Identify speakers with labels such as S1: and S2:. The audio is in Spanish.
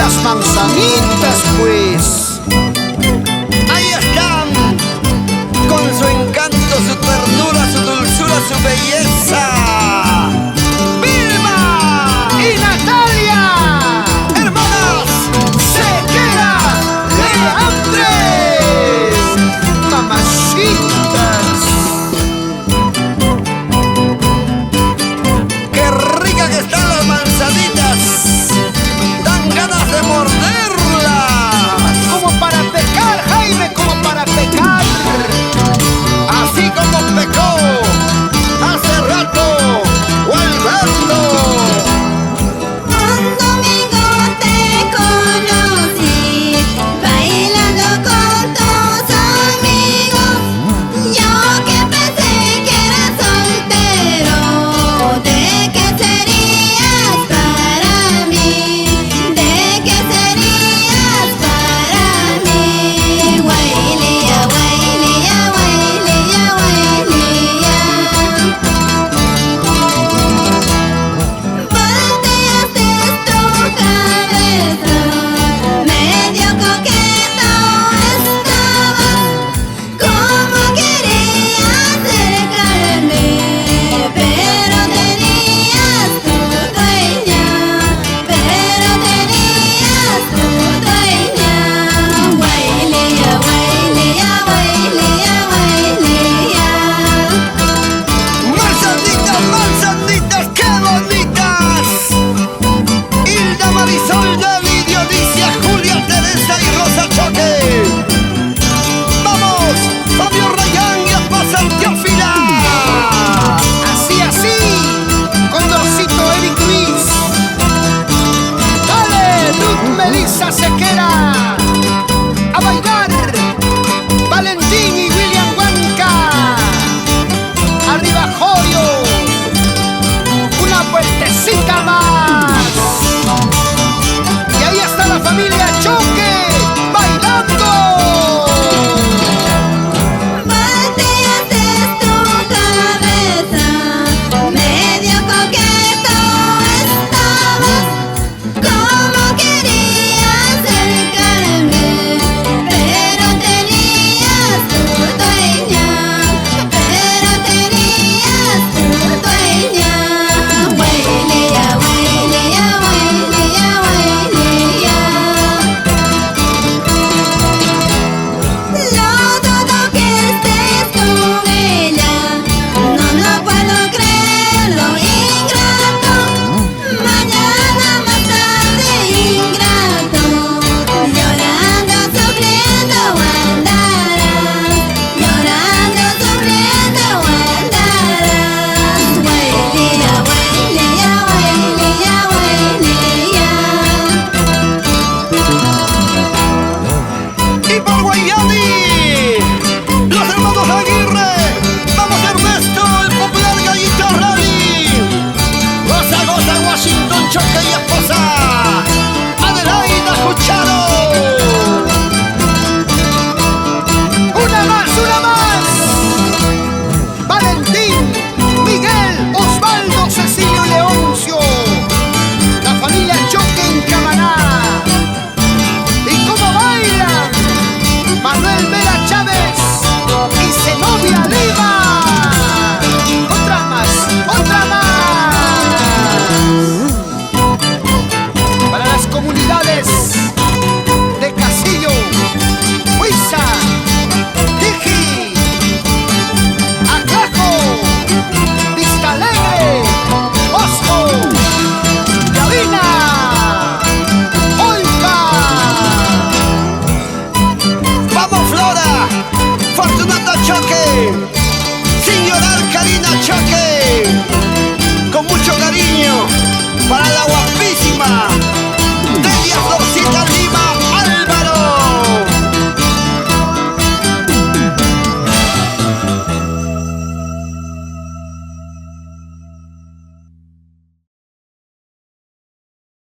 S1: las manzanitas, pues.
S2: Ahí están, con su encanto, su ternura, su dulzura, su belleza. ¡Vilma!
S1: ¡Y Natalia!
S2: ¡Hermanas!
S1: ¡Sequera! ¡Leandres! ¡Mamacitas!
S2: ¡Qué rica que están las manzanitas! ¡Dan ganas de morderlas!
S1: Como para pecar, Jaime, como para pecar.
S2: Así como pecó hace rato Gualberto.
S3: Un domingo te conocí, bailando con tus amigos. Yo que pensé que eras soltero, ¿de qué serías para mí? ¿De qué serías para mí? Guailía, guailía, guailía, guailía. Volteaste tu cabeza, medio coqueto estabas. Como quería acercarme, pero tenías tu dueña, pero tenías tu dueña. Guailía, guailía, guailía, guailía.
S2: ¡Manzanitas, manzanitas, qué bonitas! Hilda, Marisol, Nelly, Dionisia, Julia, Teresa y Rosa Choque. ¡Vamos! ¡Fabio Rayán y Esposa Teófila!
S1: Así, así, Condorcito, Eric Luis. Dale, Ruth Melissa Sequera. A bailar, Valentín y William Huanca. Arriba, Joyo. Una vueltecita más. Y ahí está la familia Choque, bailando.
S3: Volteaste tu cabeza, medio coqueto estabas. Como quería acercarme, pero tenías tu dueña, pero tenías tu dueña. Guailía, guailía, guailía, guailía. No dudo que estés con ella, no puedo creerlo, ingrato. Mañana más tarde, ingrato, llorando, sufriendo andarás, llorando, sufriendo andarás. Guailía, guailía, guailía, guailía.
S2: Y por Guayani, los hermanos Aguirre. ¡Vamos, Ernesto, el popular Gallito Rally! ¡Goza, goza, Washington, Choque y Esposa! ¡Adelaida Cucharo!
S1: Una más, una más. Valentín, Miguel, Osvaldo, Cecilio y Leoncio. La familia Choque en Camaná. ¿Y cómo bailan? Manuel Vera Chávez y Zenobia Lima. Otra más, otra más. Para las comunidades de Casillo, Huiza, Tiji, Acajo, Vista Alegre, Bosco, Gavina, Olpa.
S2: ¡Vamos, Flora! ¡Fortunata Choque! ¡Sin llorar, Karina Choque! Con mucho cariño para la guapísima